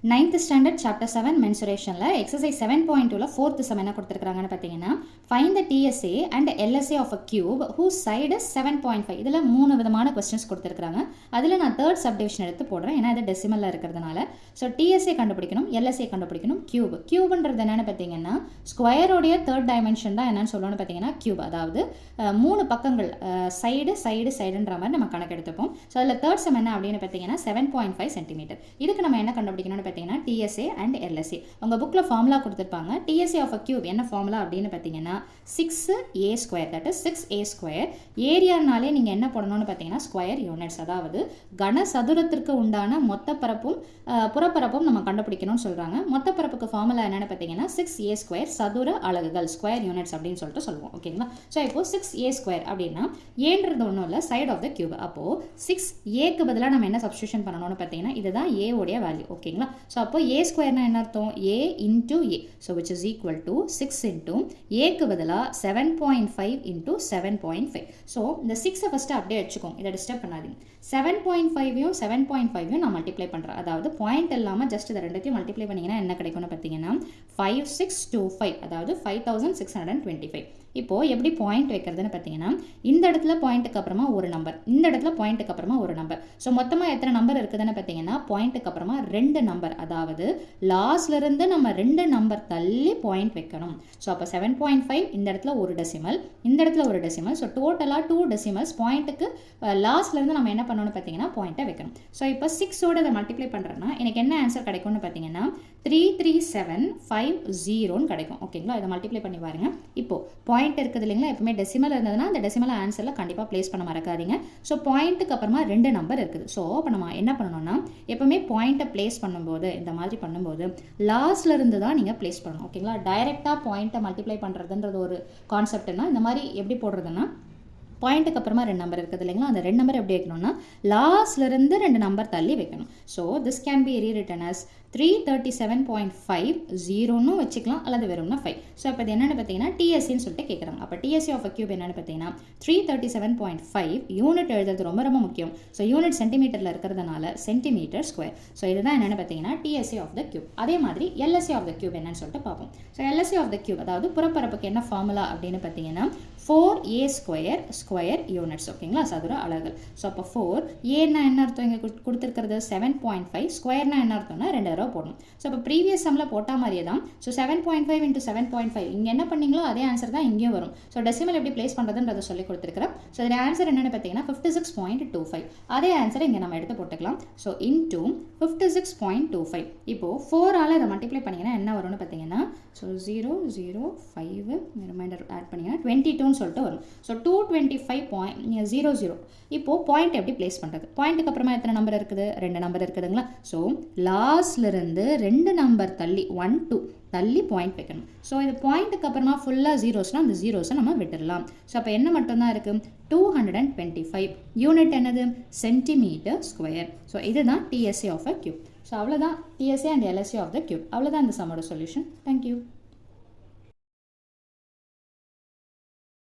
9th standard chapter 7 mensuration exercise 7.2 4th sum என்ன கொடுத்திருக்காங்கன்னு பாத்தீங்கன்னா find the TSA and LSA of a cube whose side is 7.5 இதுல மூணு விதமான questions கொடுத்திருக்காங்க அதுல நான் third subdivision எடுத்து போடுறேன் ஏன்னா இது டெசிமல்ல இருக்கிறதுனால சோ TSA கண்டுபிடிக்கணும் LSA கண்டுபிடிக்கணும் cubeன்றது என்னன்னு பாத்தீங்கன்னா ஸ்கொயர் உடைய third dimension தான் என்னன்னு சொல்றோம்னு பாத்தீங்கன்னா cube அதாவது மூணு பக்கங்கள் சைடுன்ற மாதிரி நம்ம கணக்கு எடுத்துப்போம் சோ அதுல third sum என்ன அப்படினு பாத்தீங்கன்னா 7.5 cm இதுக்கு நம்ம என்ன கண்டுபிடிக்கணும் பார்த்தீங்கன்னா TSA and LSA உங்க புக்ல ஃபார்முலா கொடுத்திருப்பாங்க TSA of a cube என்ன ஃபார்முலா அப்படினு பார்த்தீங்கன்னா 6a square that is 6a square ஏரியானாலே நீங்க என்ன போடணும்னு பார்த்தீங்கன்னா ஸ்கொயர் யூனிட்ஸ் அதாவது கன சதுரத்திற்கு உண்டான மொத்த பரப்பும் புறப்பரப்பும் நம்ம கண்டுபிடிக்கணும்னு சொல்றாங்க மொத்த பரப்புக்கு ஃபார்முலா என்னன்னு பார்த்தீங்கன்னா 6a square சதுர அலகுகள் ஸ்கொயர் யூனிட்ஸ் அப்படினு சொல்லிட்டு சொல்லுவோம் ஓகேங்களா சோ இப்போ 6a square அப்படினா ஏன்றது ஒண்ணும் இல்ல சைடு ஆஃப் தி கியூப் அப்போ 6a க்கு பதிலா நம்ம என்ன சப்ஸ்டிட்யூஷன் பண்ணனும்னு பார்த்தீங்கன்னா இதுதான் a உடைய வேல்யூ ஓகேங்களா So, அப்போ a square na என்ன அர்த்தம் a into a. So, which is equal to 6 into a க்கு பதிலா 7.5 into 7.5. So, இந்த 6 first அப்படியே வச்சுக்கோங்க இதை டிஸ்டர்ப் பண்ணாதீங்க 7.5யும் 7.5யும் நான் மல்டிப்ளை பண்றேன் அதாவது பாயிண்ட் இல்லாம ஜஸ்ட் இத ரெண்டுத்தையும் மல்டிப்ளை பண்ணீங்கன்னா என்ன கிடைக்கும்னு பாத்தீங்கன்னா 5625 அதாவது 5625 இப்போ எப்படி பாயிண்ட் வைக்கிறதுன்னு பாத்தீங்கன்னா இந்த இடத்துல பாயிண்ட்க்கு அப்புறமா ஒரு நம்பர் இந்த இடத்துல பாயிண்ட்க்கு அப்புறமா ஒரு நம்பர் சோ மொத்தமா எத்தனை நம்பர் இருக்குதுன்னு பாத்தீங்கன்னா பாயிண்ட்க்கு அப்புறமா ரெண்டு நம்பர் அதாவது லாஸ்ட்ல இருந்து நம்ம ரெண்டு நம்பர் தள்ளி பாயிண்ட் வைக்கணும் சோ அப்ப 7.5 இந்த இடத்துல ஒரு டெசிமல் இந்த இடத்துல ஒரு டெசிமல் சோ டோட்டலா 2 டெசிமல்ஸ் பாயிண்ட்க்கு லாஸ்ட்ல இருந்து நம்ம என்ன பண்ணனும்னு பாத்தீங்கன்னா பாயிண்ட வைக்கணும் சோ இப்போ 6 ஓட இத மல்டிப்ளை பண்றேன்னா எனக்கு என்ன ஆன்சர் கிடைக்கும்னு பாத்தீங்கன்னா 33750 ன்னு கிடைக்கும் ஓகேங்களா இத மல்டிப்ளை பண்ணி பாருங்க இப்போ பாயிண்ட் இருக்குது இல்லைங்களா எப்பவுமே டெசிமல் இருந்ததுன்னா அந்த டெசிமல் ஆன்சர்ல கண்டிப்பா பிளேஸ் பண்ண மறக்காதீங்க சோ பாயிண்ட்க்கு அப்புறமா ரெண்டு நம்பர் இருக்குது சோ அப்ப நம்ம என்ன பண்ணனும்னா எப்பவுமே பாயிண்ட பிளேஸ் பண்ணும்போது இந்த மாதிரி பண்ணும்போது லாஸ்ட்ல இருந்து தான் நீங்க பிளேஸ் பண்ணணும் ஓகேங்களா டைரக்ட்டா பாயிண்ட மல்டிப்ளை பண்றதுன்றது ஒரு கான்செப்ட்னா இந்த மாதிரி எப்படி போடுறதுன்னா பாயிண்ட்க்கு அப்புறமா ரெண்டு நம்பர் இருக்குது இல்லைங்களா அந்த ரெண்டு நம்பர் எப்படி வைக்கணும்னா லாஸ்ட்ல இருந்து ரெண்டு நம்பர் தள்ளி வைக்கணும் so this can be rewritten as 337.50 ன்னு வச்சுக்கலாம் அல்லது வெறும்னா 5 சோ அப்ப இது என்னன்னு பாத்தீங்கன்னா TSA ன்னு சொல்லிட்டு கேக்குறாங்க அப்ப TSA of a cube என்னன்னு பாத்தீங்கன்னா 337.5 யூனிட் எழுதுறது ரொம்ப ரொம்ப முக்கியம் சோ யூனிட் சென்டிமீட்டர்ல இருக்கிறதுனால சென்டிமீட்டர் ஸ்கொயர் சோ இதுதான் என்னன்னு பாத்தீங்கன்னா TSA of the cube அதே மாதிரி LSA of the cube என்னன்னு சொல்லிட்டு பாப்போம் so LSA of the cube அதாவது புறப்பரப்புக்கு என்ன ஃபார்முலா அப்படினு பாத்தீங்கன்னா 4a square ஸ்கொயர் யூனிட்ஸ் ஓகேங்களா சதுர அலகுகள் சோ அப்ப 4 a னா என்ன அர்த்தம் இங்க கொடுத்திருக்கிறது 7.5 ஸ்கொயர்னா என்ன அர்த்தம்னா ரெண்டு தடவை போடணும் சோ அப்ப previous sumல போட்ட மாதிரியே தான் சோ 7.5 into 7.5 இங்க என்ன பண்ணீங்களோ அதே ஆன்சர் தான் இங்கேயும் வரும் சோ டெசிமல் எப்படி பிளேஸ் பண்றதுன்றத சொல்லி கொடுத்திருக்கேன் சோ இதோட ஆன்சர் என்னன்னு பாத்தீங்கன்னா 56.25 அதே ஆன்சர் இங்க நம்ம எடுத்து போட்டுக்கலாம் சோ into 56.25 இப்போ 4 ஆல இத மல்டிப்ளை பண்ணீங்கன்னா என்ன வரும்னு பாத்தீங்கன்னா சோ 005 ரிமைண்டர் ஆட் பண்ணீங்கன்னா 22 ன்னு சொல்லிட்டு வரும் சோ 225.00 இப்போ பாயிண்ட் எப்படி பிளேஸ் பண்றது பாயிண்ட்க்கு அப்புறமா எத்தனை நம்பர் இருக்குது ரெண்டு நம்பர் இருக்குதுங்களா சோ லாஸ்ட்ல இருந்து ரெண்டு நம்பர் தள்ளி 1 2 தள்ளி பாயிண்ட் வைக்கணும் சோ இது பாயிண்ட்க்கு அப்புறமா ஃபுல்லா ஜீரோஸ்னா அந்த ஜீரோஸை நம்ம விட்டுறலாம் சோ அப்ப என்ன மட்டும் தான் இருக்கு 225 யூனிட் என்னது சென்டிமீட்டர் ஸ்கொயர் சோ இதுதான் TSA of a cube so அவ்வளவுதான் TSA and LSA of the cube அவ்வளவுதான் இந்த சம்மோட சொல்யூஷன் Thank you